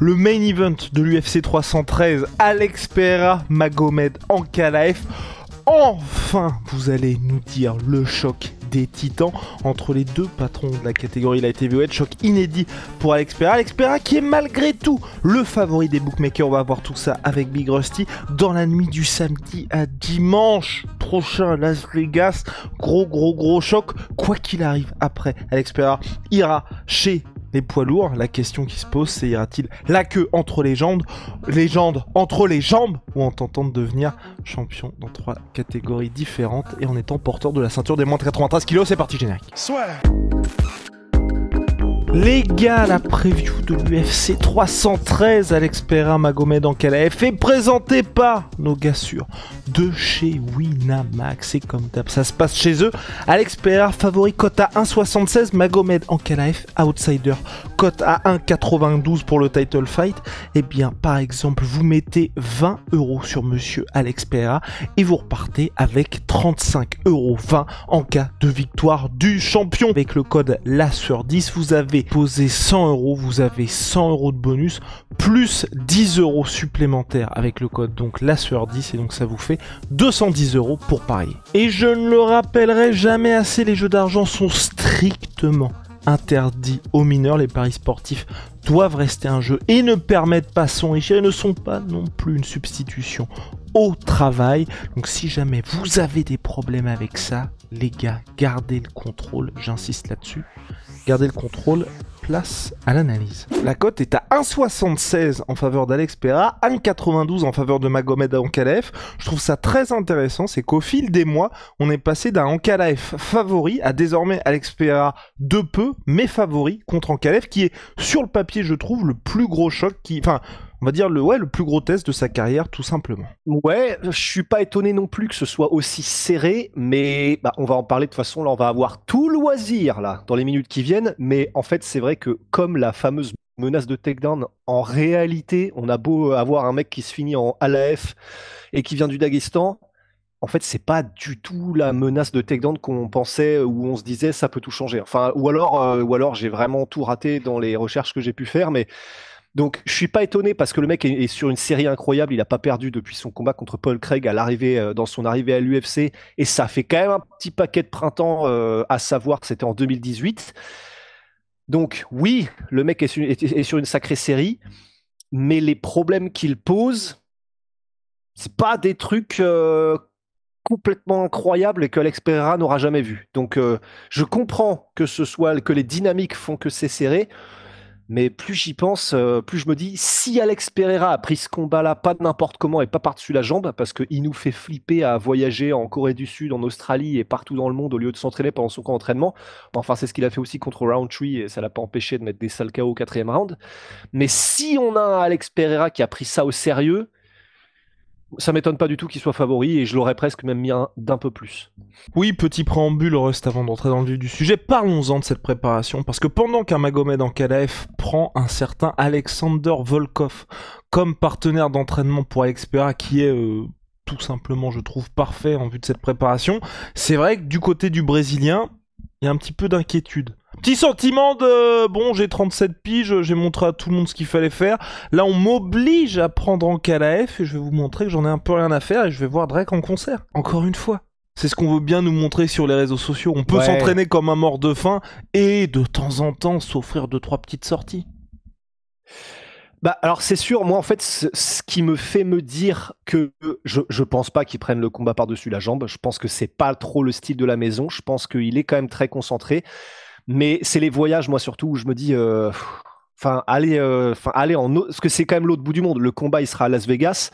Le main event de l'UFC 313, Alex Pereira, Magomed Ankalaev. Enfin, vous allez nous dire le choc des titans entre les deux patrons de la catégorie light heavyweight. Choc inédit pour Alex Pereira. Alex Pereira qui est malgré tout le favori des bookmakers. On va voir tout ça avec Big Rusty dans la nuit du samedi à dimanche prochain à Las Vegas. Gros choc. Quoi qu'il arrive après, Alex Pereira ira chez les poids lourds. La question qui se pose, c'est ira-t-il la queue entre les jambes, entre les jambes, ou en tentant de devenir champion dans 3 catégories différentes et en étant porteur de la ceinture des moins de 93 kg. C'est parti, générique. Soit. Les gars, la preview de l'UFC 313, Alex Pereira, Magomed Ankalaev, est présentée par nos gars sûrs de chez Winamax. Et comme d'hab, ça se passe chez eux. Alex Pereira, favori, cote à 1,76. Magomed Ankalaev, outsider, cote à 1,92 pour le title fight. Eh bien, par exemple, vous mettez 20 € sur monsieur Alex Pereira et vous repartez avec 35,20 € en cas de victoire du champion. Avec le code LASSUR10, vous avez posé 100 €, vous avez 100 € de bonus, plus 10 € supplémentaires avec le code donc LASSUR10, et donc ça vous fait 210 € pour parier. Et je ne le rappellerai jamais assez, les jeux d'argent sont strictement interdits aux mineurs. Les paris sportifs doivent rester un jeu et ne permettent pas s'enrichir et ne sont pas non plus une substitution au travail. Donc si jamais vous avez des problèmes avec ça, les gars, gardez le contrôle, j'insiste là-dessus. Gardez le contrôle, place à l'analyse. La cote est à 1,76 en faveur d'Alex Pereira, 1,92 en faveur de Magomed Ankalaev. Je trouve ça très intéressant, c'est qu'au fil des mois, on est passé d'un Ankalaev favori à désormais Alex Pereira de peu, mais favori contre Ankalaev, qui est sur le papier, je trouve, le plus gros choc on va dire le plus gros test de sa carrière, tout simplement. Ouais, je suis pas étonné non plus que ce soit aussi serré, mais on va en parler de toute façon. Là, on va avoir tout loisir là dans les minutes qui viennent. Mais en fait, c'est vrai que comme la fameuse menace de takedown, en réalité, on a beau avoir un mec qui se finit en ALAF et qui vient du Daghestan. En fait, c'est pas du tout la menace de takedown qu'on pensait, où on se disait ça peut tout changer. Enfin, ou alors j'ai vraiment tout raté dans les recherches que j'ai pu faire, mais. Donc, je suis pas étonné parce que le mec est sur une série incroyable. Il a pas perdu depuis son combat contre Paul Craig dans son arrivée à l'UFC. Et ça fait quand même un petit paquet de printemps, à savoir que c'était en 2018. Donc, oui, le mec est sur une sacrée série. Mais les problèmes qu'il pose, c'est pas des trucs complètement incroyables et que Alex Pereira n'aura jamais vu. Donc, je comprends que les dynamiques font que c'est serré. Mais plus j'y pense, plus je me dis, si Alex Pereira a pris ce combat-là, pas n'importe comment et pas par-dessus la jambe, parce qu'il nous fait flipper à voyager en Corée du Sud, en Australie et partout dans le monde au lieu de s'entraîner pendant son camp d'entraînement. Enfin, c'est ce qu'il a fait aussi contre Roundtree et ça l'a pas empêché de mettre des sales KO au 4e round. Mais si on a un Alex Pereira qui a pris ça au sérieux, ça m'étonne pas du tout qu'il soit favori et je l'aurais presque même mis d'un peu plus. Oui, petit préambule, Rust, avant d'entrer dans le vif du sujet, parlons-en de cette préparation, parce que pendant qu'un Magomed Ankalaev prend un certain Alexander Volkov comme partenaire d'entraînement pour Alex Pereira, qui est tout simplement, je trouve, parfait en vue de cette préparation, c'est vrai que du côté du Brésilien, il y a un petit peu d'inquiétude. Petit sentiment de bon, j'ai 37 piges, j'ai montré à tout le monde ce qu'il fallait faire. Là, on m'oblige à prendre Ankalaev et je vais vous montrer que j'en ai un peu rien à faire et je vais voir Drake en concert. Encore une fois. C'est ce qu'on veut bien nous montrer sur les réseaux sociaux. On peut s'entraîner comme un mort de faim et de temps en temps s'offrir 2-3 petites sorties. Alors c'est sûr, moi en fait, ce qui me fait me dire que je pense pas qu'il prenne le combat par-dessus la jambe. Je pense que c'est pas trop le style de la maison. Je pense qu'il est quand même très concentré. Mais c'est les voyages, moi surtout, où je me dis, parce que c'est quand même l'autre bout du monde. Le combat, il sera à Las Vegas.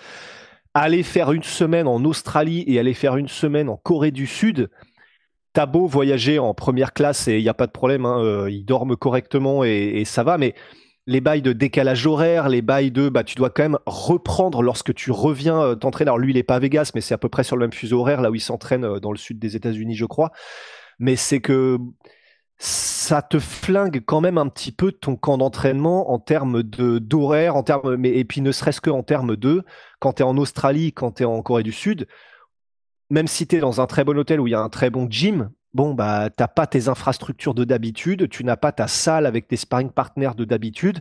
Aller faire une semaine en Australie et aller faire une semaine en Corée du Sud, t'as beau voyager en première classe et il n'y a pas de problème, hein, ils dorment correctement et ça va, mais les bails de décalage horaire, les bails de tu dois quand même reprendre lorsque tu reviens t'entraîner. Alors lui, il n'est pas à Vegas, mais c'est à peu près sur le même fuseau horaire, là où il s'entraîne dans le sud des États-Unis, je crois. Mais c'est que ça te flingue quand même un petit peu ton camp d'entraînement en termes d'horaire, et puis ne serait-ce qu'en termes quand tu es en Australie, quand tu es en Corée du Sud, même si tu es dans un très bon hôtel où il y a un très bon gym, t'as pas tes infrastructures de d'habitude, tu n'as pas ta salle avec tes sparring partners de d'habitude.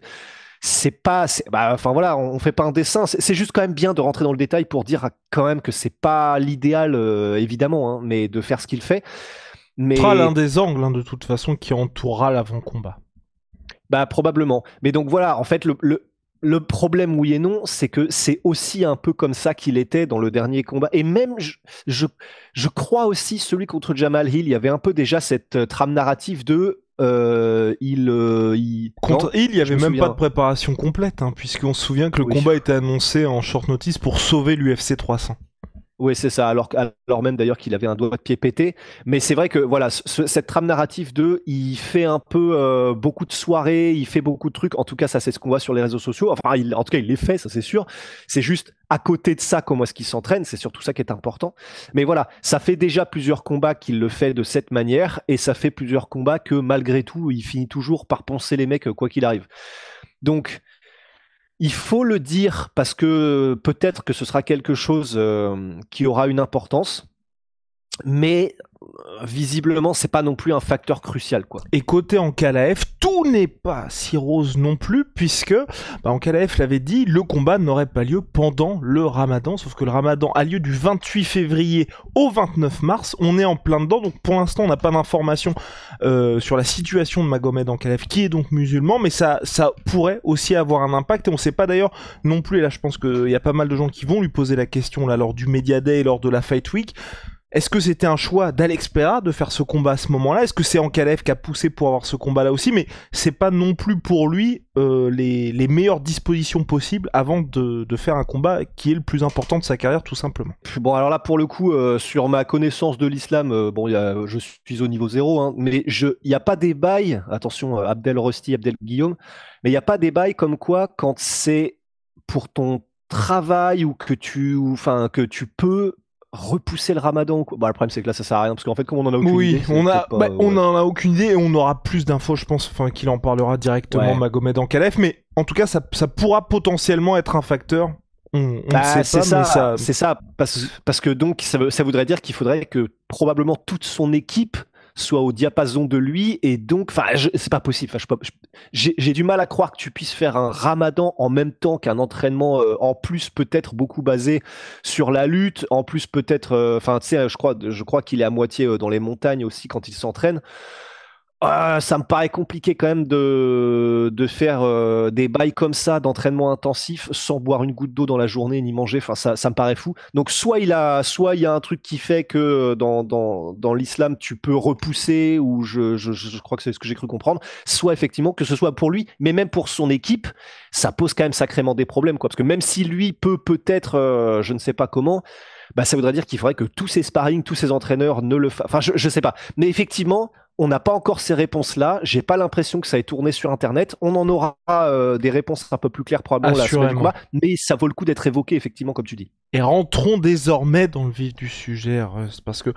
c'est pas, enfin voilà, on fait pas un dessin. C'est juste quand même bien de rentrer dans le détail pour dire quand même que c'est pas l'idéal, évidemment, hein, mais de faire ce qu'il fait. Ce sera l'un Mais des angles, hein, de toute façon, qui entourera l'avant-combat. bah probablement. Mais donc voilà, en fait, le problème, oui et non, c'est que c'est aussi un peu comme ça qu'il était dans le dernier combat. Et même, je, je crois aussi, celui contre Jamal Hill, il y avait un peu déjà cette trame narrative de Contre non, Hill, il n'y je avait me même pas souviens. de préparation complète, hein, puisqu'on se souvient que le Oui. combat était annoncé en short notice pour sauver l'UFC 300. Oui, c'est ça. Alors même d'ailleurs qu'il avait un doigt de pied pété. Mais c'est vrai que voilà, cette trame narrative de, il fait un peu beaucoup de soirées, il fait beaucoup de trucs. En tout cas, ça c'est ce qu'on voit sur les réseaux sociaux. Enfin, en tout cas, il les fait, ça c'est sûr. C'est juste à côté de ça, comment est-ce qu'il s'entraîne. C'est surtout ça qui est important. Mais voilà, ça fait déjà plusieurs combats qu'il le fait de cette manière, et ça fait plusieurs combats que malgré tout, il finit toujours par poncer les mecs quoi qu'il arrive. Donc il faut le dire parce que peut-être que ce sera quelque chose qui aura une importance, mais visiblement, c'est pas non plus un facteur crucial, quoi. Et côté Ankalaev, tout n'est pas si rose non plus, puisque Ankalaev l'avait dit, le combat n'aurait pas lieu pendant le Ramadan, sauf que le Ramadan a lieu du 28 février au 29 mars, on est en plein dedans, donc pour l'instant on n'a pas d'informations sur la situation de Magomed Ankalaev, qui est donc musulman, mais ça pourrait aussi avoir un impact, et on sait pas d'ailleurs non plus, et là je pense qu'il y a pas mal de gens qui vont lui poser la question là lors du Media Day, lors de la Fight Week. Est-ce que c'était un choix d'Alex Pereira de faire ce combat à ce moment-là? Est-ce que c'est Ankalaev qui a poussé pour avoir ce combat-là aussi? Mais c'est pas non plus pour lui les meilleures dispositions possibles avant de faire un combat qui est le plus important de sa carrière, tout simplement. Bon, alors là, pour le coup, sur ma connaissance de l'islam, bon, je suis au niveau zéro, hein, mais il n'y a pas des bails, attention, Abdel Rusty, Abdel Guillaume, mais il n'y a pas des bails comme quoi, quand c'est pour ton travail ou enfin, que tu peux repousser le ramadan. Bah, le problème, c'est que là, ça sert à rien, parce qu'en fait, comme on en a aucune Oui, idée, c'est peut-être pas. on Ouais. en a aucune idée et on aura plus d'infos, je pense, enfin, qu'il en parlera directement Ouais. Magomed Ankalaev, mais en tout cas, ça pourra potentiellement être un facteur. On ne Bah, sait pas, mais ça. c'est ça, parce que donc ça voudrait dire qu'il faudrait que probablement toute son équipe soit au diapason de lui, et donc, enfin, c'est pas possible. Enfin, j'ai du mal à croire que tu puisses faire un ramadan en même temps qu'un entraînement, en plus peut-être beaucoup basé sur la lutte, en plus peut-être, enfin, tu sais, je crois qu'il est à moitié dans les montagnes aussi quand il s'entraîne. Ça me paraît compliqué quand même de faire des bails comme ça d'entraînement intensif sans boire une goutte d'eau dans la journée ni manger. Enfin, ça me paraît fou. Donc, soit il y a un truc qui fait que dans l'islam, tu peux repousser, ou je crois que c'est ce que j'ai cru comprendre, soit effectivement que ce soit pour lui, mais même pour son équipe, ça pose quand même sacrément des problèmes, quoi. Parce que même si lui peut peut-être, je ne sais pas comment, bah, ça voudrait dire qu'il faudrait que tous ses sparring, tous ses entraîneurs ne le fassent. Enfin, je sais pas. Mais effectivement, on n'a pas encore ces réponses-là. J'ai pas l'impression que ça ait tourné sur Internet. On en aura des réponses un peu plus claires probablement la semaine du Assurément. combat, mais ça vaut le coup d'être évoqué effectivement, comme tu dis. Et rentrons désormais dans le vif du sujet, Rust, parce que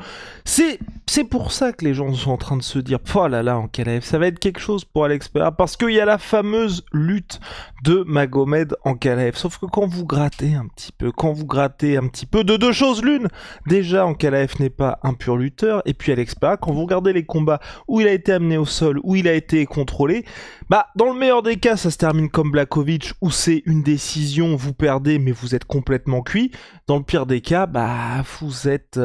c'est pour ça que les gens sont en train de se dire, oh là là, Ankalaev, ça va être quelque chose pour Alex Pereira, parce qu'il y a la fameuse lutte de Magomed Ankalaev. Sauf que quand vous grattez un petit peu, de deux choses l'une, déjà Ankalaev n'est pas un pur lutteur, et puis Alex Pereira, quand vous regardez les combats où il a été amené au sol, où il a été contrôlé, bah dans le meilleur des cas, ça se termine comme Blachowicz, où c'est une décision, vous perdez, mais vous êtes complètement cuit. Dans le pire des cas, bah, vous êtes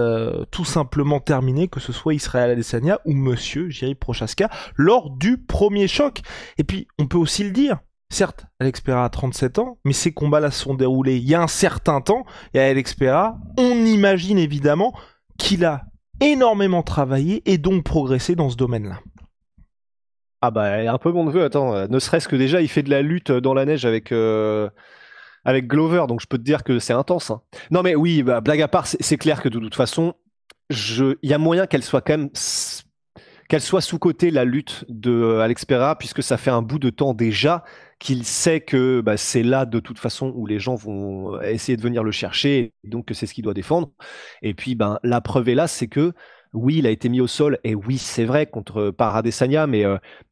tout simplement terminé, que ce soit Israël Adesanya ou Monsieur Jiri Prochaska, lors du premier choc. Et puis, on peut aussi le dire, certes, Alex Pereira a 37 ans, mais ces combats-là se sont déroulés il y a un certain temps, et à Alex Pereira, on imagine évidemment qu'il a énormément travaillé et donc progressé dans ce domaine-là. Ah bah un peu mon neveu. Attends, ne serait-ce que déjà il fait de la lutte dans la neige avec Glover, donc je peux te dire que c'est intense, hein. Non mais oui, bah, blague à part, c'est clair que de toute façon, il y a moyen qu'elle soit quand même qu'elle soit sous-cotée, la lutte de Alex Pereira, puisque ça fait un bout de temps déjà qu'il sait que bah, c'est là de toute façon où les gens vont essayer de venir le chercher, et donc que c'est ce qu'il doit défendre. Et puis ben, la preuve est là, c'est que oui, il a été mis au sol, et oui, c'est vrai, par Adesanya,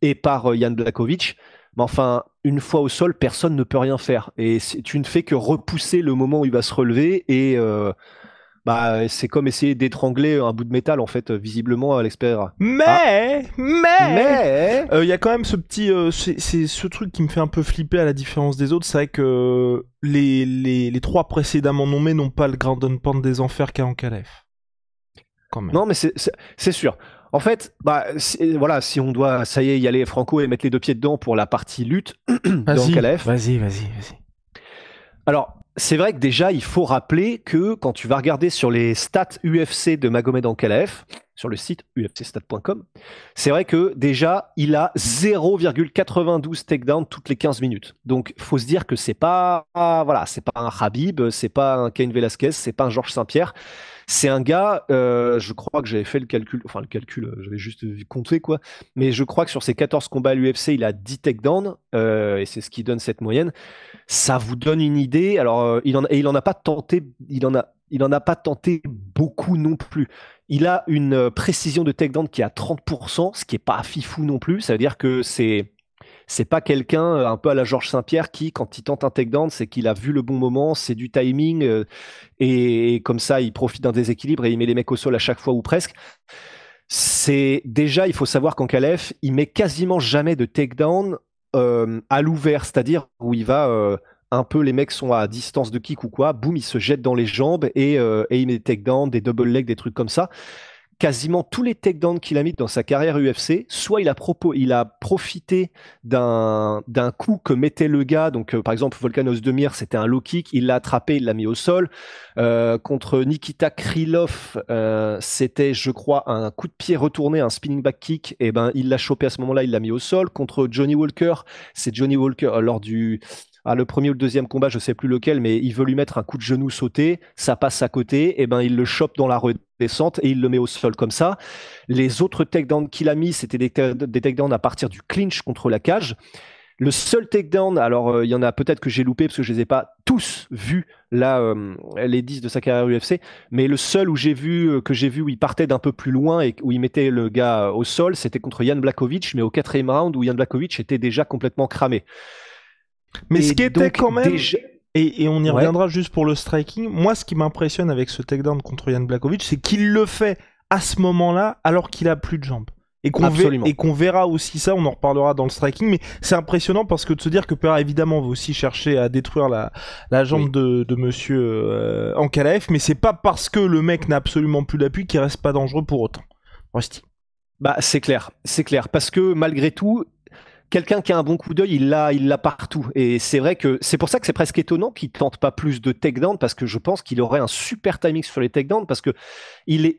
et par Jan Blachowicz. Mais enfin, une fois au sol, personne ne peut rien faire. Et tu ne fais que repousser le moment où il va se relever, et Bah, c'est comme essayer d'étrangler un bout de métal, en fait, visiblement, Alex Pereira. Mais Mais... il y a quand même ce petit, c'est ce truc qui me fait un peu flipper à la différence des autres, c'est vrai que les trois précédemment nommés n'ont pas le Grand Pound des enfers qu'a Ankalev. Quand même. Non, mais c'est sûr. En fait, bah, voilà, si on doit, ça y est, y aller franco et mettre les deux pieds dedans pour la partie lutte de Ankalev. Vas-y. Alors, c'est vrai que déjà, il faut rappeler que quand tu vas regarder sur les stats UFC de Magomed Ankalaev, sur le site ufcstat.com, c'est vrai que déjà, il a 0,92 takedowns toutes les 15 minutes. Donc, faut se dire que c'est pas, voilà, c'est pas un Khabib, c'est pas un Cain Velasquez, c'est pas un Georges Saint-Pierre. C'est un gars, je crois que j'avais fait le calcul, j'avais juste compté quoi, mais je crois que sur ses 14 combats à l'UFC, il a 10 takedowns, et c'est ce qui donne cette moyenne. Ça vous donne une idée. Alors, il en a pas tenté, il en a pas tenté beaucoup non plus. Il a une précision de takedown qui est à 30%, ce qui est pas fifou non plus. Ça veut dire que c'est pas quelqu'un un peu à la Georges Saint-Pierre qui, quand il tente un takedown, c'est qu'il a vu le bon moment, c'est du timing, et comme ça, il profite d'un déséquilibre et il met les mecs au sol à chaque fois ou presque. C'est déjà, il faut savoir qu'Ankalaev, il met quasiment jamais de takedown à l'ouvert, c'est-à-dire où il va un peu, les mecs sont à distance de kick ou quoi, boum, il se jette dans les jambes et il met des takedowns, des double legs, des trucs comme ça. Quasiment tous les takedowns qu'il a mis dans sa carrière UFC, soit il a profité d'un coup que mettait le gars, donc par exemple Volkanos Demir, c'était un low kick, il l'a attrapé, il l'a mis au sol. Contre Nikita Krylov, c'était je crois un coup de pied retourné, un spinning back kick, et ben il l'a chopé à ce moment-là, il l'a mis au sol. Contre Johnny Walker, c'est Johnny Walker lors du le premier ou le deuxième combat, je sais plus lequel, mais il veut lui mettre un coup de genou sauté, ça passe à côté, et ben il le chope dans la redescente et il le met au sol comme ça. Les autres takedowns qu'il a mis, c'était des takedowns à partir du clinch contre la cage. Le seul takedown, alors il y en a peut-être que j'ai loupé parce que je les ai pas tous vus là, les 10 de sa carrière UFC, mais le seul où que j'ai vu où il partait d'un peu plus loin et où il mettait le gars au sol, c'était contre Jan Blachowicz, mais au 4e round où Jan Blachowicz était déjà complètement cramé. Mais ce qui était quand même, déjà... et on y reviendra juste pour le striking, moi ce qui m'impressionne avec ce takedown contre Jan Blachowicz, c'est qu'il le fait à ce moment-là alors qu'il a plus de jambes. Et qu'on verra aussi ça, on en reparlera dans le striking, mais c'est impressionnant parce que de se dire que Pereira évidemment va aussi chercher à détruire la jambe de monsieur Ankalaev, mais c'est pas parce que le mec n'a absolument plus d'appui qu'il reste pas dangereux pour autant. Rusty. Bah c'est clair, parce que malgré tout, quelqu'un qui a un bon coup d'œil, il l'a partout. Et c'est vrai que c'est pour ça que c'est presque étonnant qu'il tente pas plus de takedown, parce que je pense qu'il aurait un super timing sur les takedowns, parce que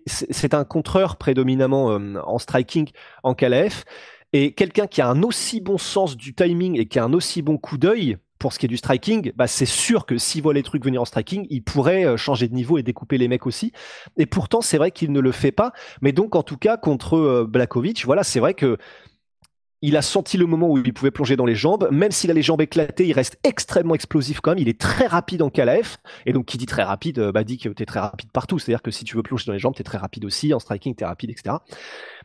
c'est un contreur prédominamment en striking en KLF. Et quelqu'un qui a un aussi bon sens du timing et qui a un aussi bon coup d'œil pour ce qui est du striking, bah c'est sûr que s'il voit les trucs venir en striking, il pourrait changer de niveau et découper les mecs aussi. Et pourtant, c'est vrai qu'il ne le fait pas. Mais donc, en tout cas, contre Blachowicz, voilà, c'est vrai que il a senti le moment où il pouvait plonger dans les jambes. Même s'il a les jambes éclatées, il reste extrêmement explosif quand même. Il est très rapide en KLF. Et donc, qui dit très rapide, dit que tu es très rapide partout. C'est-à-dire que si tu veux plonger dans les jambes, tu es très rapide aussi. En striking, tu es rapide, etc.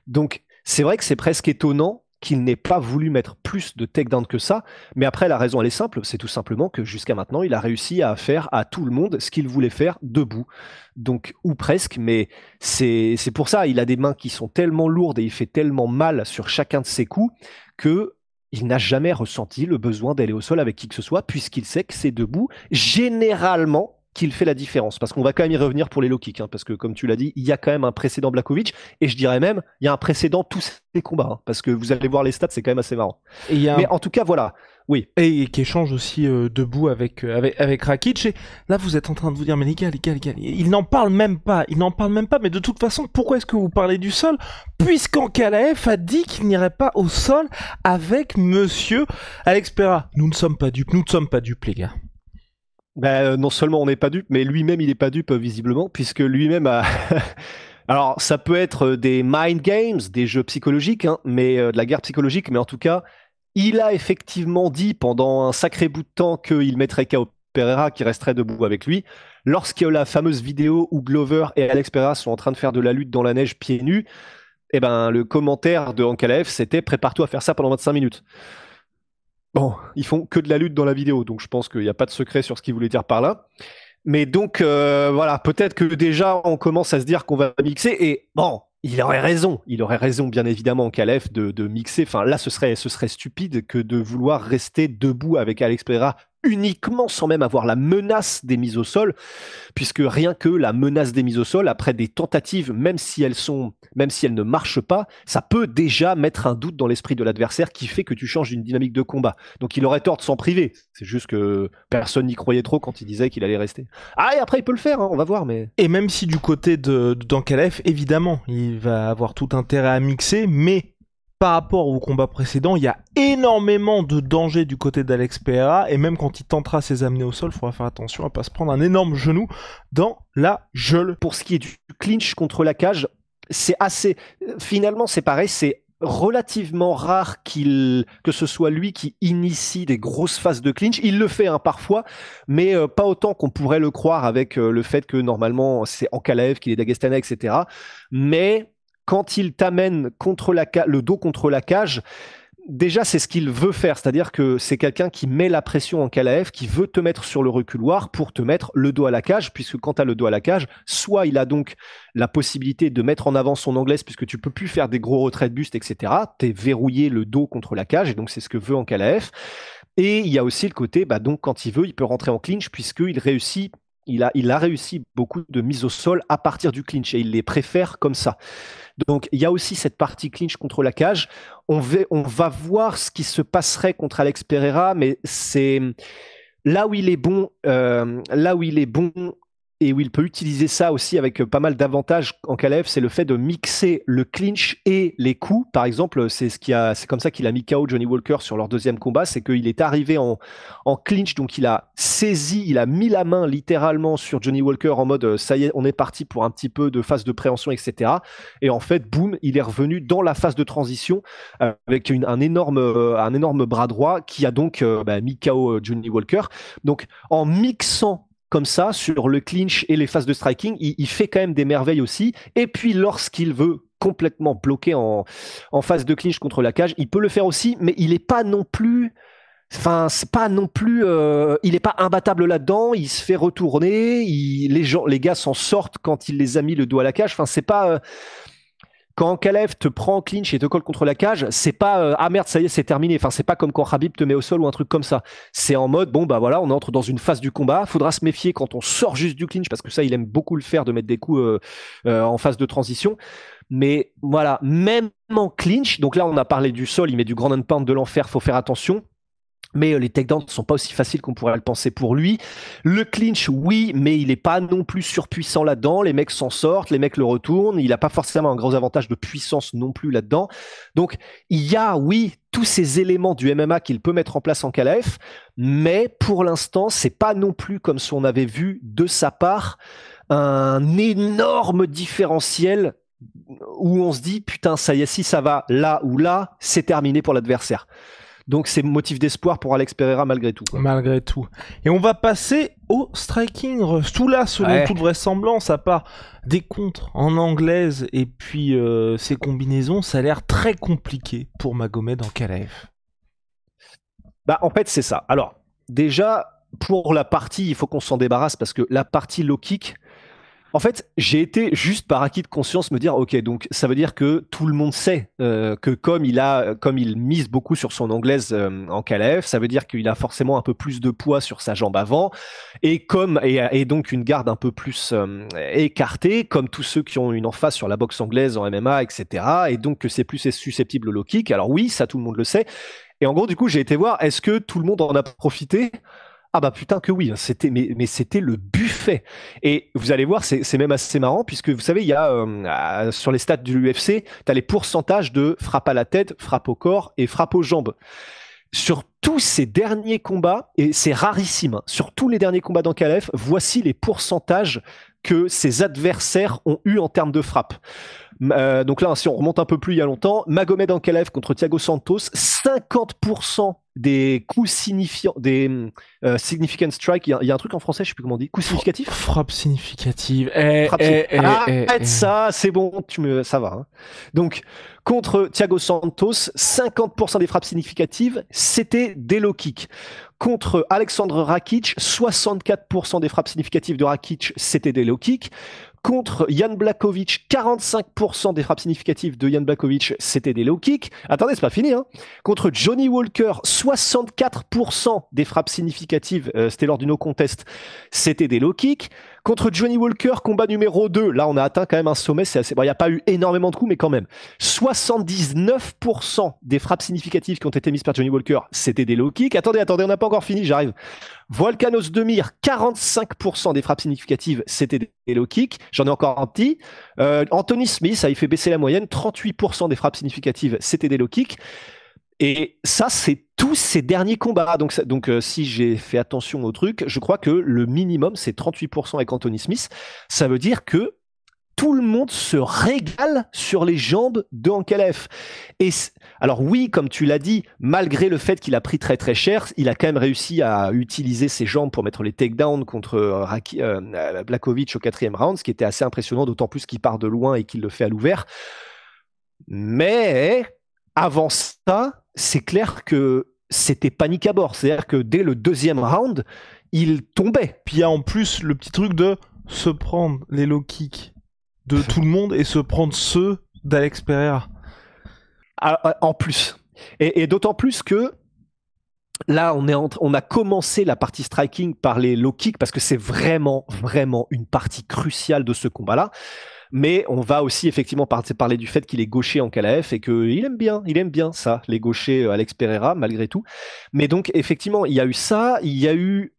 Donc, c'est vrai que c'est presque étonnant qu'il n'ait pas voulu mettre plus de takedown que ça. Mais après, la raison, elle est simple. C'est tout simplement que jusqu'à maintenant, il a réussi à faire à tout le monde ce qu'il voulait faire debout. Donc, ou presque, mais c'est pour ça. Il a des mains qui sont tellement lourdes et il fait tellement mal sur chacun de ses coups que il n'a jamais ressenti le besoin d'aller au sol avec qui que ce soit, puisqu'il sait que c'est debout, généralement, qu'il fait la différence. Parce qu'on va quand même y revenir pour les low kicks, hein, parce que comme tu l'as dit, il y a quand même un précédent Blachowicz, et je dirais même, il y a un précédent tous ces combats, hein, parce que vous allez voir les stats, c'est quand même assez marrant. Mais en tout cas, voilà. Oui. Et qui échange aussi debout avec Rakic. Et là, vous êtes en train de vous dire, mais les gars, il n'en parle même pas. Mais de toute façon, pourquoi est-ce que vous parlez du sol? Puisqu'Ankalaev a dit qu'il n'irait pas au sol avec monsieur Alex Pereira. Nous ne sommes pas dupes, les gars. Ben, non seulement on n'est pas dupe, mais lui-même il n'est pas dupe visiblement, puisque lui-même a... Alors ça peut être des mind games, des jeux psychologiques, hein, mais de la guerre psychologique, mais en tout cas, il a effectivement dit pendant un sacré bout de temps qu'il mettrait KO Pereira, qui resterait debout avec lui. Lorsqu'il y a la fameuse vidéo où Glover et Alex Pereira sont en train de faire de la lutte dans la neige pieds nus, eh ben, le commentaire de Ankalaev, c'était « Prépare-toi à faire ça pendant 25 minutes ». Bon, ils font que de la lutte dans la vidéo, donc je pense qu'il n'y a pas de secret sur ce qu'il voulait dire par là. Mais donc, voilà, peut-être que déjà, on commence à se dire qu'on va mixer. Et bon, il aurait raison. Il aurait raison, bien évidemment, Calef, de mixer. Enfin, là, ce serait stupide que de vouloir rester debout avec Alex Pereira uniquement sans même avoir la menace des mises au sol, puisque rien que la menace des mises au sol, après des tentatives, même si elles ne marchent pas, ça peut déjà mettre un doute dans l'esprit de l'adversaire qui fait que tu changes d'une dynamique de combat. Donc il aurait tort de s'en priver. C'est juste que personne n'y croyait trop quand il disait qu'il allait rester. Ah, et après il peut le faire, hein, on va voir, mais... Et même si du côté de Dankalev, évidemment, il va avoir tout intérêt à mixer, mais par rapport au combat précédent, il y a énormément de danger du côté d'Alex Pereira, et même quand il tentera ses amener au sol, il faudra faire attention à ne pas se prendre un énorme genou dans la geôle. Pour ce qui est du clinch contre la cage, c'est assez... Finalement, c'est pareil, c'est relativement rare que ce soit lui qui initie des grosses phases de clinch. Il le fait parfois, mais pas autant qu'on pourrait le croire avec le fait que normalement c'est Ankalaev, qu'il est dagestanais, etc. Mais quand il t'amène le dos contre la cage, déjà, c'est ce qu'il veut faire, c'est-à-dire que c'est quelqu'un qui met la pression en Ankalaev, qui veut te mettre sur le reculoir pour te mettre le dos à la cage, puisque quand tu as le dos à la cage, soit il a donc la possibilité de mettre en avant son anglaise, puisque tu peux plus faire des gros retraits de buste, etc. Tu es verrouillé le dos contre la cage, et donc c'est ce que veut Ankalaev. Et il y a aussi le côté, donc quand il veut, il peut rentrer en clinch, puisqu'il réussit. Il a réussi beaucoup de mises au sol à partir du clinch, et il les préfère comme ça. Donc, il y a aussi cette partie clinch contre la cage. On va voir ce qui se passerait contre Alex Pereira, mais c'est là où il est bon, et où il peut utiliser ça aussi avec pas mal d'avantages en Ankalaev, c'est le fait de mixer le clinch et les coups. Par exemple, c'est comme ça qu'il a mis KO Johnny Walker sur leur deuxième combat, c'est qu'il est arrivé en clinch, donc il a mis la main littéralement sur Johnny Walker en mode ça y est, on est parti pour un petit peu de phase de préhension, etc. Et en fait, boum, il est revenu dans la phase de transition avec un énorme bras droit qui a donc mis KO Johnny Walker. Donc en mixant comme ça, sur le clinch et les phases de striking, il fait quand même des merveilles aussi. Et puis, lorsqu'il veut complètement bloquer en phase de clinch contre la cage, il peut le faire aussi, mais il n'est pas non plus... Enfin, c'est pas non plus... il n'est pas imbattable là-dedans, il se fait retourner, les gars s'en sortent quand il les a mis le dos à la cage. Enfin, c'est pas... Quand Ankalaev te prend en clinch et te colle contre la cage, c'est pas ah merde, ça y est, c'est terminé. Enfin, c'est pas comme quand Khabib te met au sol ou un truc comme ça. C'est en mode bon bah voilà, on entre dans une phase du combat. Faudra se méfier quand on sort juste du clinch parce que ça, il aime beaucoup le faire de mettre des coups en phase de transition. Mais voilà, même en clinch, donc là on a parlé du sol, il met du grand and pound de l'enfer, faut faire attention. Mais les takedowns ne sont pas aussi faciles qu'on pourrait le penser pour lui. Le clinch, oui, mais il n'est pas non plus surpuissant là-dedans. Les mecs s'en sortent, les mecs le retournent. Il n'a pas forcément un gros avantage de puissance non plus là-dedans. Donc, il y a, oui, tous ces éléments du MMA qu'il peut mettre en place en Ankalaev, mais pour l'instant, c'est pas non plus comme si on avait vu de sa part un énorme différentiel où on se dit, putain, ça y est, si ça va là ou là, c'est terminé pour l'adversaire. Donc c'est motif d'espoir pour Alex Pereira malgré tout. Malgré tout. Et on va passer au striking. Tout là, selon toute vraisemblance, à part des contres en anglaise et puis ces combinaisons, ça a l'air très compliqué pour Magomed Ankalaev. En fait, c'est ça. Alors, déjà, pour la partie, il faut qu'on s'en débarrasse parce que la partie low kick, en fait, j'ai été juste par acquis de conscience me dire, ok, donc ça veut dire que tout le monde sait que comme il mise beaucoup sur son anglaise en Ankalaev, ça veut dire qu'il a forcément un peu plus de poids sur sa jambe avant et donc une garde un peu plus écartée, comme tous ceux qui ont une emphase sur la boxe anglaise en MMA, etc. Et donc que c'est plus susceptible au low kick. Alors oui, ça tout le monde le sait. Et en gros, du coup, j'ai été voir, est-ce que tout le monde en a profité ? Ah bah putain que oui, mais c'était le buffet. Et vous allez voir, c'est même assez marrant puisque vous savez, il y a sur les stats de l'UFC, tu as les pourcentages de frappe à la tête, frappe au corps et frappe aux jambes. Sur tous ces derniers combats, et c'est rarissime, hein, sur tous les derniers combats d'Ankalaev, voici les pourcentages que ses adversaires ont eu en termes de frappe. Donc là, si on remonte un peu plus il y a longtemps, Magomed Ankalaev contre Thiago Santos, 50% des coups signifiants, des significant strike, il y a un truc en français, je sais plus comment on dit, coups significatifs. Frappe significative. Arrête ça, c'est bon, ça va. Hein. Donc, contre Thiago Santos, 50% des frappes significatives, c'était des low kicks. Contre Alexandre Rakic, 64% des frappes significatives de Rakic, c'était des low kicks. Contre Jan Blachowicz, 45% des frappes significatives de Jan Blachowicz, c'était des low kicks. Attendez, c'est pas fini. Hein. Contre Johnny Walker, 64% des frappes significatives, c'était lors du no contest, c'était des low kicks. Contre Johnny Walker, combat numéro 2, là on a atteint quand même un sommet, c'est assez... Bon, il n'y a pas eu énormément de coups, mais quand même. 79% des frappes significatives qui ont été mises par Johnny Walker, c'était des low kicks. Attendez, on n'a pas encore fini, j'arrive. Volkanos Demir, 45% des frappes significatives, c'était des low kicks. J'en ai encore un petit. Anthony Smith, ça il fait baisser la moyenne. 38% des frappes significatives, c'était des low kicks. Et ça, c'est tous ces derniers combats. Donc si j'ai fait attention au truc, je crois que le minimum, c'est 38% avec Anthony Smith. Ça veut dire que tout le monde se régale sur les jambes de Ankalaev. Et alors oui, comme tu l'as dit, malgré le fait qu'il a pris très très cher, il a quand même réussi à utiliser ses jambes pour mettre les takedowns contre Blachowicz au 4e round, ce qui était assez impressionnant, d'autant plus qu'il part de loin et qu'il le fait à l'ouvert. Mais avant ça, c'est clair que c'était panique à bord. C'est-à-dire que dès le 2e round, il tombait. Puis il y a en plus le petit truc de se prendre les low kicks de tout le monde et se prendre ceux d'Alex Pereira. En plus. Et d'autant plus que là, on a commencé la partie striking par les low kicks parce que c'est vraiment, vraiment une partie cruciale de ce combat-là. Mais on va aussi effectivement parler du fait qu'il est gaucher Ankalaev et qu'il aime bien ça, les gauchers Alex Pereira, malgré tout. Mais donc, effectivement, il y a eu ça, il y a eu...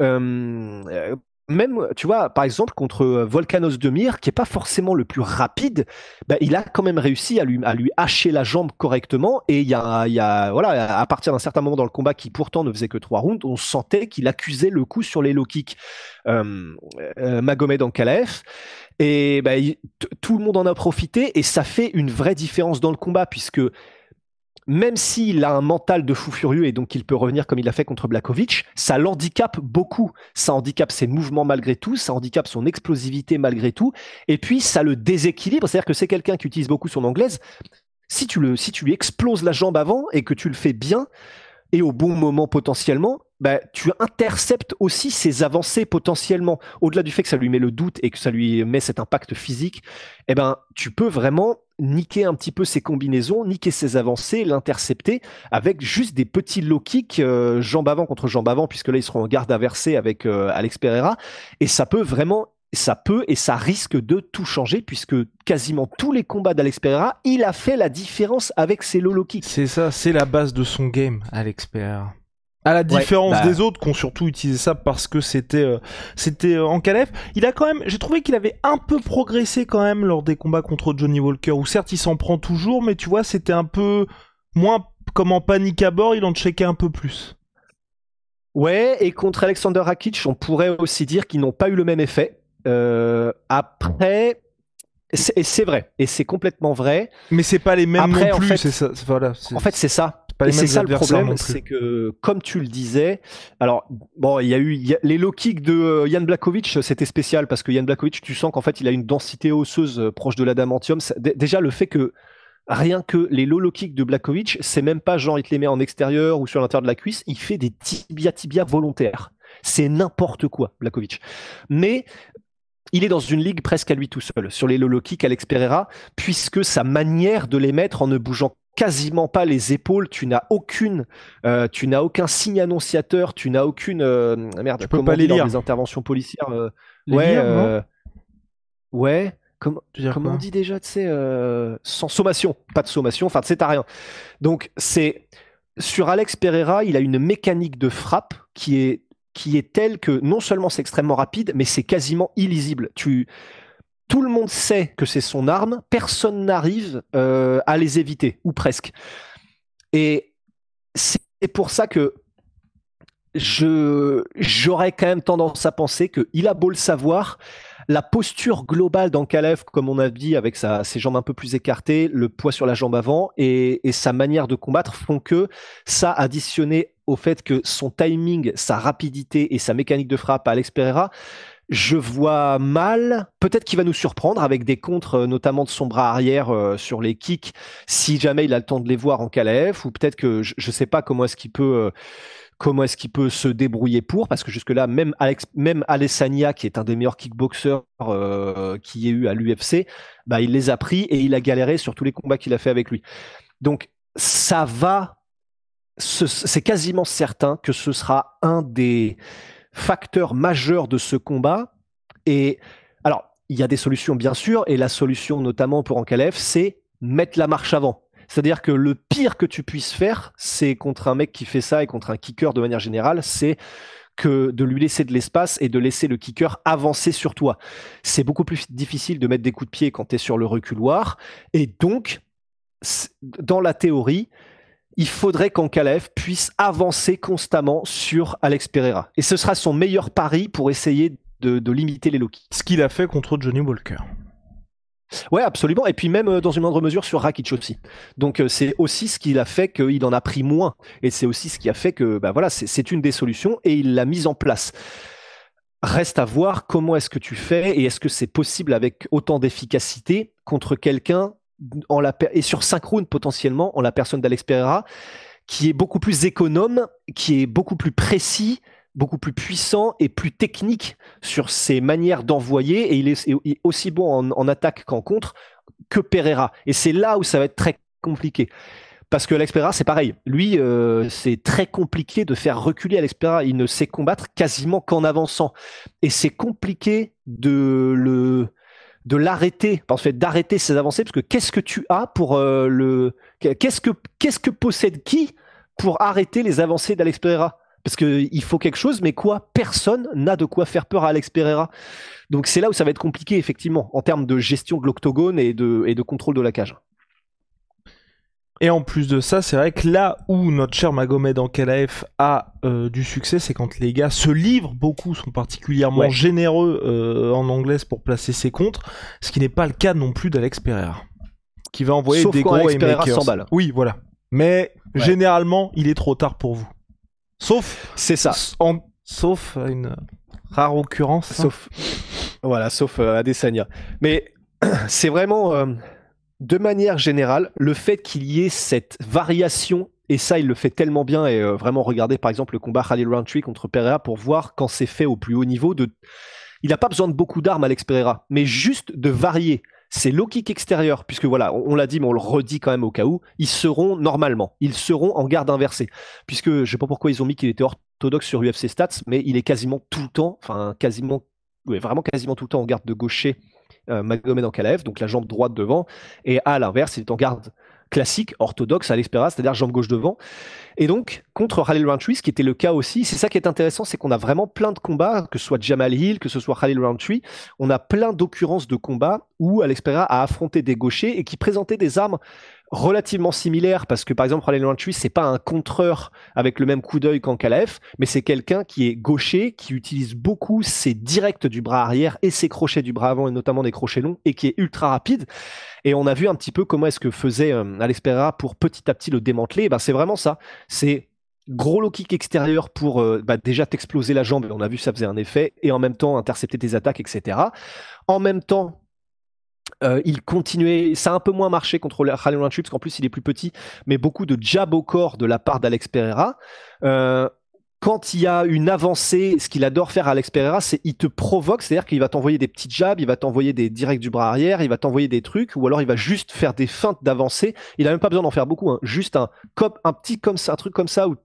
même, tu vois, par exemple, contre Volkanos Demir, qui est pas forcément le plus rapide, bah, il a quand même réussi à lui hacher la jambe correctement. Et il y a, voilà, à partir d'un certain moment dans le combat, qui pourtant ne faisait que 3 rounds, on sentait qu'il accusait le coup sur les low kicks Magomed Ankalaev. Et bah, tout le monde en a profité et ça fait une vraie différence dans le combat, puisque même s'il a un mental de fou furieux et donc il peut revenir comme il l'a fait contre Blachowicz, ça l'handicape beaucoup. Ça handicape ses mouvements malgré tout, ça handicape son explosivité malgré tout, et puis ça le déséquilibre. C'est-à-dire que c'est quelqu'un qui utilise beaucoup son anglaise. Si tu lui exploses la jambe avant et que tu le fais bien et au bon moment potentiellement, bah, tu interceptes aussi ses avancées potentiellement. Au-delà du fait que ça lui met le doute et que ça lui met cet impact physique, eh ben, tu peux vraiment niquer un petit peu ses combinaisons, niquer ses avancées, l'intercepter avec juste des petits low kicks, jambe avant contre jambe avant, puisque là ils seront en garde inversée avec Alex Pereira, et ça peut et ça risque de tout changer, puisque quasiment tous les combats d'Alex Pereira, il a fait la différence avec ses low kicks. C'est ça, c'est la base de son game, Alex Pereira. À la différence des autres qui ont surtout utilisé ça parce que c'était Ankalaev. Il a quand même, j'ai trouvé qu'il avait un peu progressé quand même lors des combats contre Johnny Walker, où certes il s'en prend toujours, mais tu vois, c'était un peu moins comme en panique à bord, il en checkait un peu plus. Ouais, et contre Alexander Rakic, on pourrait aussi dire qu'ils n'ont pas eu le même effet. Après, c'est vrai, et c'est complètement vrai. Mais c'est pas les mêmes après, non plus, en fait, c'est ça. Voilà, en fait, c'est ça. Et c'est ça le problème, c'est que, comme tu le disais, alors, bon, il y a les low kicks de Jan Blachowicz, c'était spécial parce que Jan Blachowicz, tu sens qu'en fait, il a une densité osseuse proche de l'adamantium. Déjà, le fait que rien que les low kicks de Blachowicz, c'est même pas genre il te les met en extérieur ou sur l'intérieur de la cuisse, il fait des tibia volontaires. C'est n'importe quoi, Blachowicz. Mais il est dans une ligue presque à lui tout seul sur les low kicks, Alex Pereira, puisque sa manière de les mettre en ne bougeant quasiment pas les épaules, tu n'as aucun signe annonciateur, tu n'as aucune merde, tu peux pas les lire. Des interventions policières, comment on dit déjà, tu sais, sans sommation, pas de sommation, enfin tu sais, t'as rien. Donc c'est sur Alex Pereira, il a une mécanique de frappe qui est telle que non seulement c'est extrêmement rapide, mais c'est quasiment illisible. Tout le monde sait que c'est son arme, personne n'arrive à les éviter, ou presque. Et c'est pour ça que j'aurais quand même tendance à penser qu'il a beau le savoir, la posture globale d'Ankalaev, comme on a dit, avec ses jambes un peu plus écartées, le poids sur la jambe avant et sa manière de combattre font que ça, additionné au fait que son timing, sa rapidité et sa mécanique de frappe à Alex Pereira, je vois mal, peut-être qu'il va nous surprendre avec des contres, notamment de son bras arrière sur les kicks, si jamais il a le temps de les voir en Ankalaev, ou peut-être que je ne sais pas comment est-ce qu'il peut se débrouiller parce que jusque-là, même Alessania, qui est un des meilleurs kickboxers qu'il y ait eu à l'UFC, bah, il les a pris et il a galéré sur tous les combats qu'il a fait avec lui. Donc, c'est quasiment certain que ce sera un des facteurs majeurs de ce combat. Et alors, il y a des solutions, bien sûr, et la solution, notamment pour Ankalaev, c'est mettre la marche avant. C'est-à-dire que le pire que tu puisses faire, c'est contre un mec qui fait ça et contre un kicker de manière générale, c'est que de lui laisser de l'espace et de laisser le kicker avancer sur toi. C'est beaucoup plus difficile de mettre des coups de pied quand tu es sur le reculoir. Et donc, dans la théorie, il faudrait qu'Ankalaev puisse avancer constamment sur Alex Pereira. Et ce sera son meilleur pari pour essayer de limiter les low kicks. Ce qu'il a fait contre Johnny Walker. Ouais, absolument. Et puis même dans une moindre mesure sur Rakic aussi. Donc c'est aussi ce qu'il a fait qu'il en a pris moins. Et c'est aussi ce qui a fait que bah, voilà, c'est une des solutions et il l'a mise en place. Reste à voir comment est-ce que tu fais et est-ce que c'est possible avec autant d'efficacité contre quelqu'un et sur 5 rounds potentiellement en la personne d'Alex Pereira qui est beaucoup plus économe, qui est beaucoup plus précis, beaucoup plus puissant et plus technique sur ses manières d'envoyer et il est aussi bon en attaque qu'en contre que Pereira. Et c'est là où ça va être très compliqué. Parce que Alex Pereira, c'est pareil. Lui, c'est très compliqué de faire reculer Alex Pereira. Il ne sait combattre quasiment qu'en avançant. Et c'est compliqué de l'arrêter, en fait, d'arrêter ses avancées, parce que qu'est-ce que tu as pour qu'est-ce que possède qui pour arrêter les avancées d'Alex Pereira? Parce qu'il faut quelque chose, mais quoi? Personne n'a de quoi faire peur à Alex Pereira. Donc c'est là où ça va être compliqué, effectivement, en termes de gestion de l'octogone et de contrôle de la cage. Et en plus de ça, c'est vrai que là où notre cher Magomed Ankalaev a du succès, c'est quand les gars se livrent beaucoup, sont particulièrement généreux en anglaise pour placer ses contres, ce qui n'est pas le cas non plus d'Alex Pereira, qui va envoyer sauf des gros haymakers. s'emballe. Oui, voilà. Mais généralement, il est trop tard pour vous. Sauf, c'est ça. Sauf une rare occurrence. Sauf Adesanya. Mais c'est vraiment, de manière générale, le fait qu'il y ait cette variation, et ça, il le fait tellement bien, et vraiment regarder par exemple le combat Khalil Rountree contre Pereira pour voir quand c'est fait au plus haut niveau. Il n'a pas besoin de beaucoup d'armes, Alex Pereira, mais juste de varier. C'est low kick extérieur, puisque voilà, on l'a dit, mais on le redit quand même au cas où, ils seront en garde inversée. Puisque je ne sais pas pourquoi ils ont mis qu'il était orthodoxe sur UFC Stats, mais il est quasiment tout le temps, vraiment quasiment tout le temps en garde de gaucher, Magomed Ankalaev, donc la jambe droite devant, et à l'inverse, il est en garde classique, orthodoxe, Alex Pereira, c'est-à-dire jambe gauche devant. Et donc, contre Khalil Rountree, ce qui était le cas aussi, c'est ça qui est intéressant, c'est qu'on a vraiment plein de combats, que ce soit Jamal Hill, que ce soit Khalil Rountree, on a plein d'occurrences de combats où Alex Pereira a affronté des gauchers et qui présentaient des armes relativement similaires, parce que par exemple Khalil Rountree, c'est pas un contreur avec le même coup d'œil qu'Ankalaev, mais c'est quelqu'un qui est gaucher, qui utilise beaucoup ses directs du bras arrière et ses crochets du bras avant, et notamment des crochets longs, et qui est ultra rapide. Et on a vu un petit peu comment est-ce que faisait Alex Pereira pour petit à petit le démanteler. Ben, c'est vraiment ça. C'est gros low kick extérieur pour déjà t'exploser la jambe. On a vu ça faisait un effet. Et en même temps intercepter tes attaques, etc. En même temps, il continuait, ça a un peu moins marché contre Khalil Rountree parce qu'en plus il est plus petit, mais beaucoup de jab au corps de la part d'Alex Pereira. Quand il y a une avancée, ce qu'il adore faire Alex Pereira, c'est il te provoque, c'est-à-dire qu'il va t'envoyer des petits jabs, il va t'envoyer des directs du bras arrière, il va t'envoyer des trucs, ou alors il va juste faire des feintes d'avancée. Il n'a même pas besoin d'en faire beaucoup, hein. Juste un petit comme ça, un truc comme ça où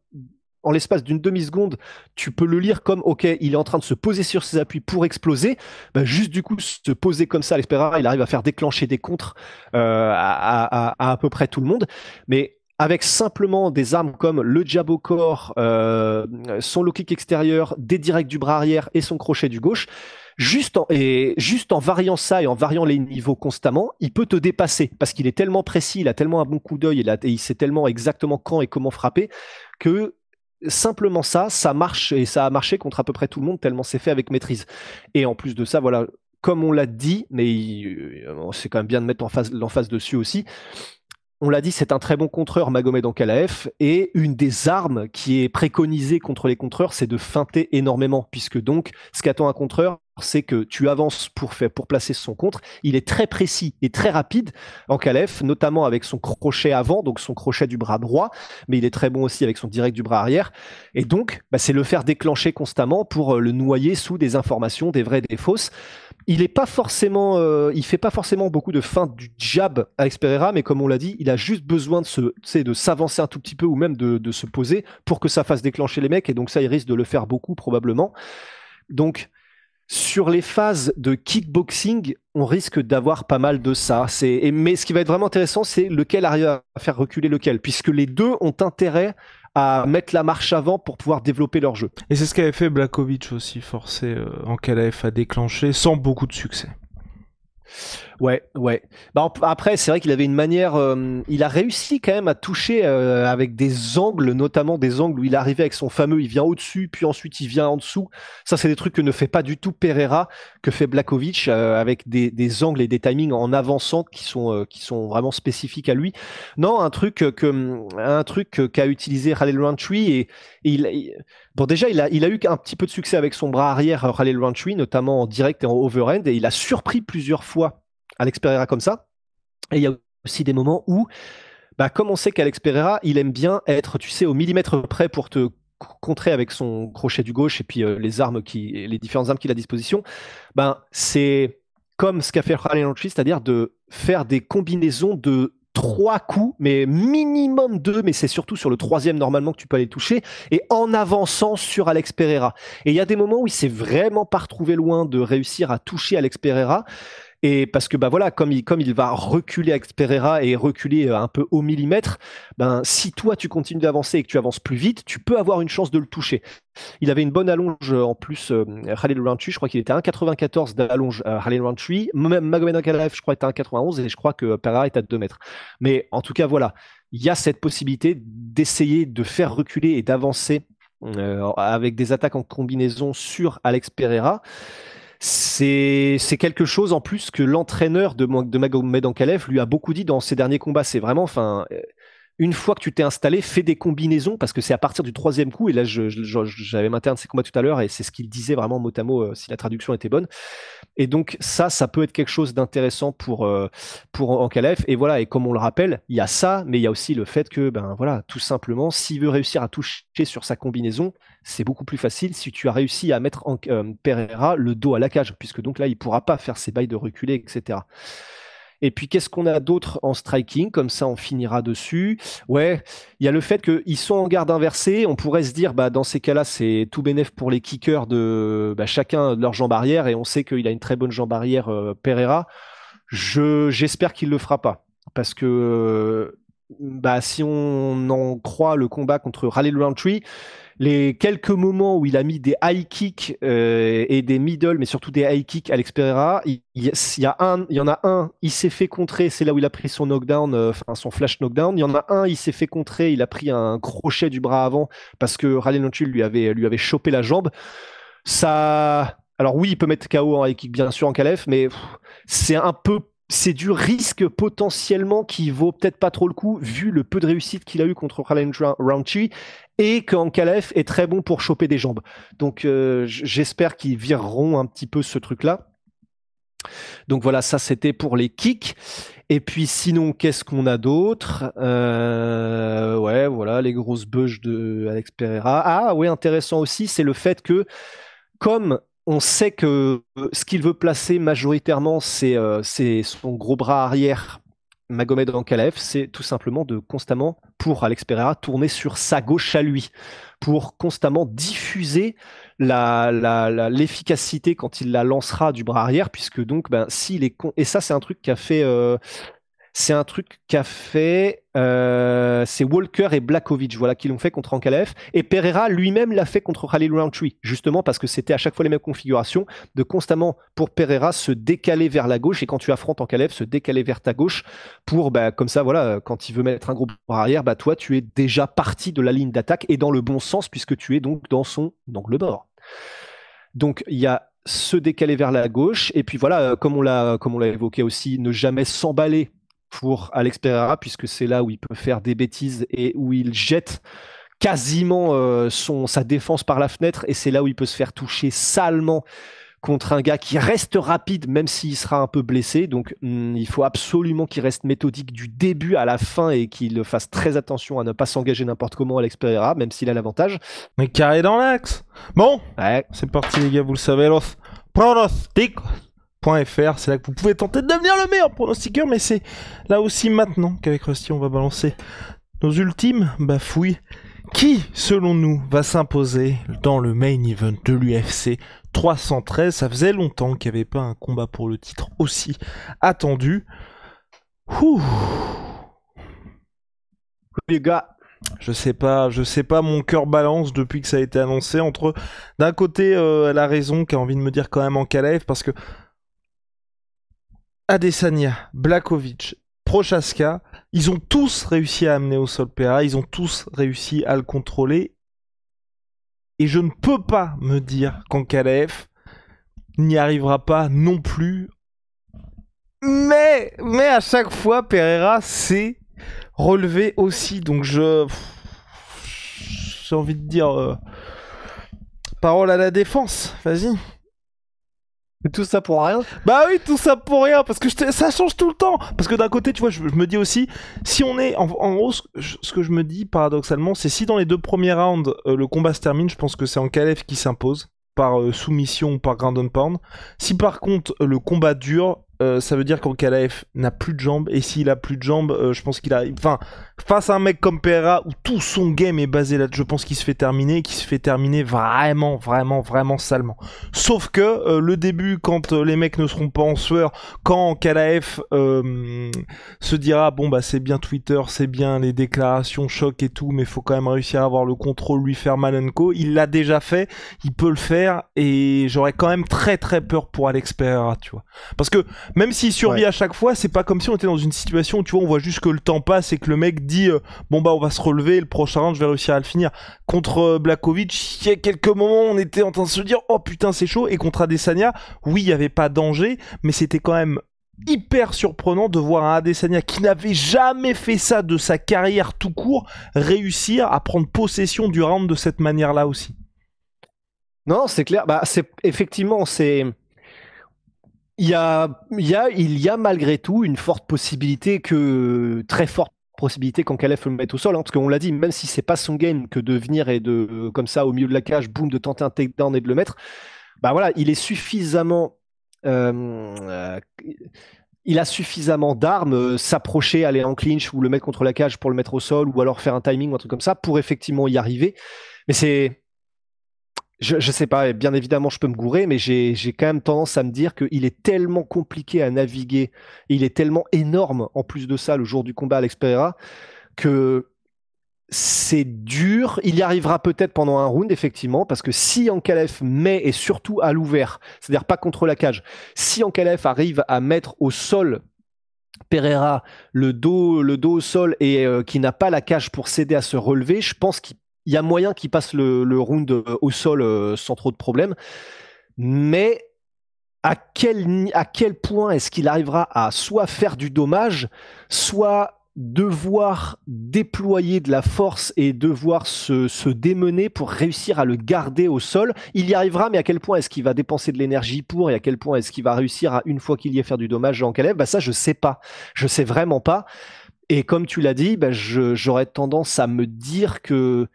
en l'espace d'une demi-seconde, tu peux le lire comme ok, il est en train de se poser sur ses appuis pour exploser. Bah, juste du coup, se poser comme ça, Alex Pereira, il arrive à faire déclencher des contres à peu près tout le monde. Mais avec simplement des armes comme le jab au corps, son low kick extérieur, des directs du bras arrière et son crochet du gauche, juste en variant ça et en variant les niveaux constamment, il peut te dépasser parce qu'il est tellement précis, il a tellement un bon coup d'œil et il sait tellement exactement quand et comment frapper que simplement ça marche et ça a marché contre à peu près tout le monde tellement c'est fait avec maîtrise. Et en plus de ça, voilà, comme on l'a dit, mais c'est quand même bien de mettre l'emphase dessus aussi. On l'a dit, c'est un très bon contreur, Magomed Ankalaev, et une des armes qui est préconisée contre les contreurs, c'est de feinter énormément, puisque donc, ce qu'attend un contreur, c'est que tu avances pour placer son contre. Il est très précis et très rapide, Ankalaev, notamment avec son crochet avant, donc son crochet du bras droit, mais il est très bon aussi avec son direct du bras arrière. Et donc, c'est le faire déclencher constamment pour le noyer sous des informations, des vraies, des fausses. Il est pas forcément, il fait pas forcément beaucoup de feintes du jab à Alex Pereira, mais comme on l'a dit, il a juste besoin de s'avancer un tout petit peu ou même de se poser pour que ça fasse déclencher les mecs. Et donc ça, il risque de le faire beaucoup probablement. Donc sur les phases de kickboxing, on risque d'avoir pas mal de ça. Mais ce qui va être vraiment intéressant, c'est lequel arrive à faire reculer lequel, puisque les deux ont intérêt à mettre la marche avant pour pouvoir développer leur jeu. Et c'est ce qu'avait fait Blachowicz aussi, forcé Ankalaev à déclencher, sans beaucoup de succès. Ouais. Après, c'est vrai qu'il avait une manière. Il a réussi quand même à toucher avec des angles, notamment des angles où il arrivait avec son fameux. Il vient au-dessus, puis ensuite il vient en dessous. Ça, c'est des trucs que ne fait pas du tout Pereira, que fait Blachowicz, avec des angles et des timings en avançant qui sont vraiment spécifiques à lui. Non, un truc qu'a utilisé Khalil Rountree et bon, déjà, il a eu un petit peu de succès avec son bras arrière, Khalil Rountree, notamment en direct et en overhand, et il a surpris plusieurs fois Alex Pereira comme ça. Et il y a aussi des moments où, comme on sait qu'Alex Pereira, il aime bien être, tu sais, au millimètre près pour te contrer avec son crochet du gauche et puis les différentes armes qu'il a à disposition, c'est comme ce qu'a fait Khalil Rountree, c'est-à-dire de faire des combinaisons de 3 coups, mais minimum 2, mais c'est surtout sur le 3e normalement que tu peux aller toucher, et en avançant sur Alex Pereira. Et il y a des moments où il s'est vraiment pas retrouvé loin de réussir à toucher Alex Pereira, et parce que comme il va reculer Alex Pereira et reculer un peu au millimètre, si toi tu continues d'avancer et que tu avances plus vite, tu peux avoir une chance de le toucher. Il avait une bonne allonge en plus, Khalil Rountree, je crois qu'il était à 1,94 d'allonge, Khalil Rountree. Même Magomed Ankalaev, je crois, était à 1,91 et je crois que Pereira est à 2 mètres. Mais en tout cas, voilà, il y a cette possibilité d'essayer de faire reculer et d'avancer avec des attaques en combinaison sur Alex Pereira. C'est quelque chose en plus que l'entraîneur de Magomed Ankalaev lui a beaucoup dit dans ses derniers combats. C'est vraiment, une fois que tu t'es installé, fais des combinaisons, parce que c'est à partir du 3e coup, et là j'avais maté un de ses combats tout à l'heure, et c'est ce qu'il disait vraiment mot à mot, si la traduction était bonne. Et donc ça peut être quelque chose d'intéressant pour Ankalaev. Et voilà, et comme on le rappelle, il y a ça, mais il y a aussi le fait que, voilà, tout simplement, s'il veut réussir à toucher sur sa combinaison, c'est beaucoup plus facile si tu as réussi à mettre Pereira le dos à la cage, puisque donc là, il pourra pas faire ses bails de reculer, etc. Et puis, qu'est-ce qu'on a d'autre en striking? Comme ça, on finira dessus. Ouais, il y a le fait qu'ils sont en garde inversée. On pourrait se dire, dans ces cas-là, c'est tout bénef pour les kickers de chacun de leur jambe arrière. Et on sait qu'il a une très bonne jambe arrière, Pereira. J'espère qu'il le fera pas. Parce que si on en croit le combat contre Khalil Rountree, les quelques moments où il a mis des high kicks et des middle, mais surtout des high kicks à Alex Pereira, il y en a un, il s'est fait contrer, c'est là où il a pris son knockdown, son flash knockdown. Il y en a un, il s'est fait contrer, il a pris un crochet du bras avant parce que Khalil Rountree lui avait chopé la jambe. Ça, alors oui, il peut mettre KO en high kick bien sûr en Ankalaev, mais c'est du risque potentiellement qui vaut peut-être pas trop le coup vu le peu de réussite qu'il a eu contre Khalil Rountree et qu'Ankalaev est très bon pour choper des jambes. Donc j'espère qu'ils vireront un petit peu ce truc-là. Donc voilà, ça c'était pour les kicks. Et puis sinon, qu'est-ce qu'on a d'autre? Ouais, voilà, les grosses beuges de Alex Pereira. Ah ouais, intéressant aussi, c'est le fait que comme on sait que ce qu'il veut placer majoritairement, c'est son gros bras arrière, Magomed Ankalaev, c'est tout simplement de constamment, pour Alex Pereira, tourner sur sa gauche à lui, pour constamment diffuser l'efficacité quand il la lancera du bras arrière, puisque donc, s'il est et ça, c'est un truc qu'a fait. C'est Walker et Blachowicz, voilà, qui l'ont fait contre Ankalaev. Et Pereira lui-même l'a fait contre Khalil Rountree, justement parce que c'était à chaque fois les mêmes configurations, de constamment, pour Pereira, se décaler vers la gauche, et quand tu affrontes Ankalaev, se décaler vers ta gauche, pour, comme ça, voilà, quand il veut mettre un gros bras arrière, toi, tu es déjà parti de la ligne d'attaque, et dans le bon sens, puisque tu es donc dans son angle mort. Donc, il y a se décaler vers la gauche. Et puis voilà, comme on l'a évoqué aussi, ne jamais s'emballer pour Alex Pereira, puisque c'est là où il peut faire des bêtises et où il jette quasiment sa défense par la fenêtre. Et c'est là où il peut se faire toucher salement contre un gars qui reste rapide, même s'il sera un peu blessé. Donc, il faut absolument qu'il reste méthodique du début à la fin et qu'il fasse très attention à ne pas s'engager n'importe comment Alex Pereira, même s'il a l'avantage. Mais carré dans l'axe. Bon, ouais. C'est parti les gars, vous le savez, los pronostics.fr, c'est là que vous pouvez tenter de devenir le meilleur pronostiqueur, mais c'est là aussi maintenant qu'avec Rusty, on va balancer nos ultimes bafouilles. Qui, selon nous, va s'imposer dans le main event de l'UFC 313? Ça faisait longtemps qu'il n'y avait pas un combat pour le titre aussi attendu. Ouh. Les gars, je sais pas, mon cœur balance depuis que ça a été annoncé entre, d'un côté, elle a raison, qui a envie de me dire quand même Ankalaev, parce que Adesanya, Blachowicz, Prochaska, ils ont tous réussi à amener au sol Pereira, ils ont tous réussi à le contrôler. Et je ne peux pas me dire qu'Ankalaev n'y arrivera pas non plus. Mais à chaque fois, Pereira s'est relevé aussi. Donc j'ai envie de dire parole à la défense. Vas-y. Tout ça pour rien? Bah oui, tout ça pour rien, parce que ça change tout le temps. Parce que d'un côté, tu vois, je me dis aussi, si on est en gros, ce que je me dis paradoxalement, c'est si dans les 2 premiers rounds, le combat se termine, je pense que c'est Ankalaev qui s'impose par soumission ou par ground and pound. Si par contre le combat dure, ça veut dire qu'Ankalaev n'a plus de jambes, et s'il a plus de jambes, je pense qu'il a... Enfin, face à un mec comme Pereira, où tout son game est basé là, je pense qu'il se fait terminer, et qu'il se fait terminer vraiment salement. Sauf que, le début, quand les mecs ne seront pas en sueur, quand Ankalaev se dira, bon bah c'est bien Twitter, c'est bien les déclarations choc et tout, mais faut quand même réussir à avoir le contrôle, lui faire mal and co, il l'a déjà fait, il peut le faire, et j'aurais quand même très peur pour Alex Pereira, tu vois. Parce que, même s'il survit à chaque fois, c'est pas comme si on était dans une situation où tu vois, on voit juste que le temps passe et que le mec dit bon bah on va se relever, le prochain round je vais réussir à le finir. Contre Blachowicz, il y a quelques moments on était en train de se dire oh putain c'est chaud, et contre Adesanya, oui il y avait pas danger, mais c'était quand même hyper surprenant de voir un Adesanya qui n'avait jamais fait ça de sa carrière tout court réussir à prendre possession du round de cette manière-là aussi. Non, c'est clair. Bah c'est effectivement il y a malgré tout une forte possibilité très forte possibilité qu'Ankalaev le mette au sol, hein, parce qu'on l'a dit, même si c'est pas son game que de venir et de, comme ça, au milieu de la cage, boum, de tenter un takedown et de le mettre, bah voilà, il est suffisamment... il a suffisamment d'armes, s'approcher, aller en clinch ou le mettre contre la cage pour le mettre au sol, ou alors faire un timing ou un truc comme ça, pour effectivement y arriver. Mais c'est... Je sais pas, bien évidemment, je peux me gourer, mais j'ai quand même tendance à me dire qu'il est tellement compliqué à naviguer, et il est tellement énorme, en plus de ça, le jour du combat, Alex Pereira, que c'est dur. Il y arrivera peut-être pendant un round, effectivement, parce que si Ankalaev met, et surtout à l'ouvert, c'est-à-dire pas contre la cage, si Ankalaev arrive à mettre au sol Pereira le dos au sol et qui n'a pas la cage pour s'aider à se relever, je pense qu'il y a moyen qu'il passe le round au sol sans trop de problèmes. Mais à quel point est-ce qu'il arrivera à soit faire du dommage, soit devoir déployer de la force et devoir se démener pour réussir à le garder au sol? Il y arrivera, mais à quel point est-ce qu'il va dépenser de l'énergie pour, et à quel point est-ce qu'il va réussir à, une fois qu'il y est, faire du dommage en Ankalaev? Bah ça, je sais pas. Je sais vraiment pas. Et comme tu l'as dit, bah j'aurais tendance à me dire que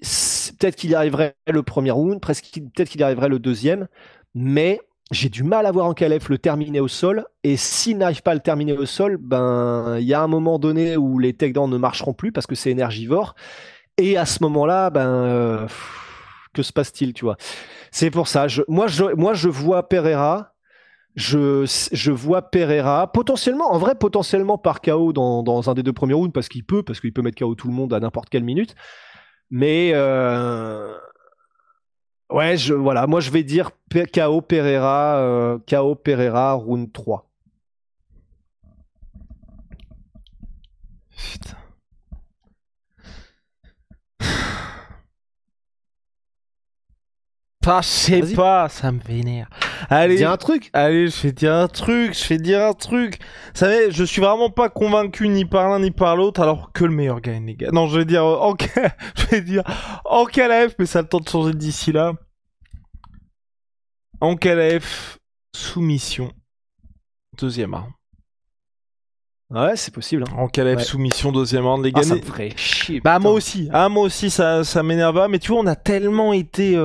peut-être qu'il y arriverait le premier round, peut-être qu'il y arriverait le deuxième, mais j'ai du mal à voir Ankalaev le terminer au sol, et s'il n'arrive pas à le terminer au sol, ben il y a un moment donné où les takedowns ne marcheront plus parce que c'est énergivore, et à ce moment-là, que se passe-t-il, tu vois? C'est pour ça, moi je vois Pereira, je vois Pereira potentiellement par KO dans un des 2 premiers rounds, parce qu'il peut mettre KO tout le monde à n'importe quelle minute. Mais ouais, voilà, moi je vais dire KO Pereira, round 3. Putain. Ah, je sais pas, ça me vénère. Allez, Dis un truc. allez, je vais dire un truc, Vous savez, je suis vraiment pas convaincu ni par l'un ni par l'autre, alors que le meilleur gagne, les gars. Non, je vais dire je vais dire en KLF, mais ça a le temps de changer d'ici là. En KLF, soumission, deuxième round. Ouais, c'est possible. Hein. En KLF, Ouais. soumission, deuxième round, les gars. Ça me ferait chier. Bah putain. moi aussi, ça m'énerve. Mais tu vois, on a tellement été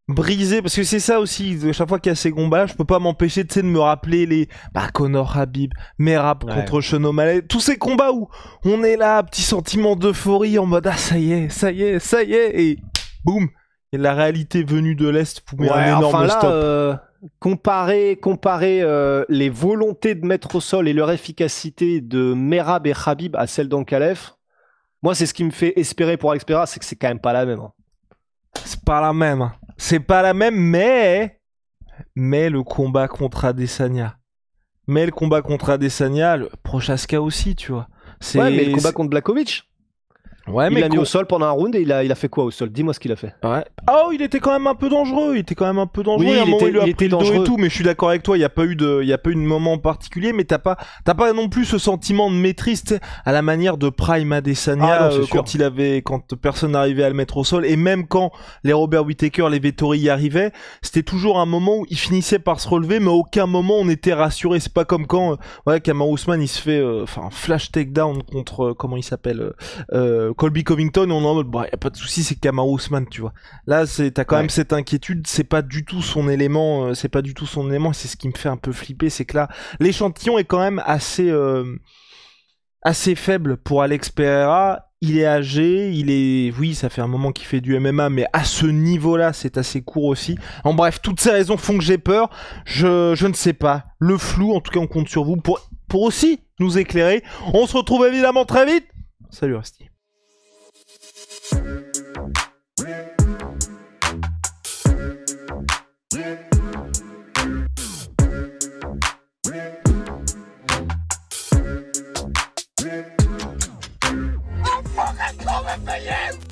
brisé, parce que c'est ça aussi. Chaque fois qu'il y a ces combats, je peux pas m'empêcher, de me rappeler les Conor Habib, Merab contre Sean O'Malley, tous ces combats où on est là, petit sentiment d'euphorie en mode ça y est, et boum, et la réalité venue de l'est vous met un énorme stop. Comparer les volontés de mettre au sol et leur efficacité de Merab et Khabib à celle d'Ankalaev, moi c'est ce qui me fait espérer pour Alexpera, c'est que c'est quand même pas la même. Hein. C'est pas la même. C'est pas la même, mais le combat contre Adesanya. Le Prochaska aussi, tu vois. Ouais, mais le combat contre Blachowicz. Ouais, il l'a mis au sol pendant un round et il a fait quoi au sol? Dis-moi ce qu'il a fait. Ouais. Oh, il était quand même un peu dangereux. Oui, il à un moment, il lui a pris le dos dangereux. et tout, mais je suis d'accord avec toi, il y a pas eu de moment particulier, mais t'as pas non plus ce sentiment de maîtrise, tu sais, à la manière de Prime Adesanya, quand personne n'arrivait à le mettre au sol, et même quand les Robert Whittaker, les Vettori y arrivaient, c'était toujours un moment où il finissait par se relever, mais à aucun moment on était rassuré. C'est pas comme quand, Kamaru Usman, il se fait, un flash takedown contre, comment il s'appelle, Colby Covington, on est en mode, y a pas de souci, c'est Kamaru Usman, tu vois. Là, t'as quand même cette inquiétude, c'est pas du tout son élément, et c'est ce qui me fait un peu flipper, c'est que là, l'échantillon est quand même assez faible pour Alex Pereira. Il est âgé, oui, ça fait un moment qu'il fait du MMA, mais à ce niveau-là, c'est assez court aussi. En bref, toutes ces raisons font que j'ai peur. Je ne sais pas. Le flou, en tout cas, on compte sur vous pour aussi nous éclairer. On se retrouve évidemment très vite. Salut Rusty. I'm fucking coming for you!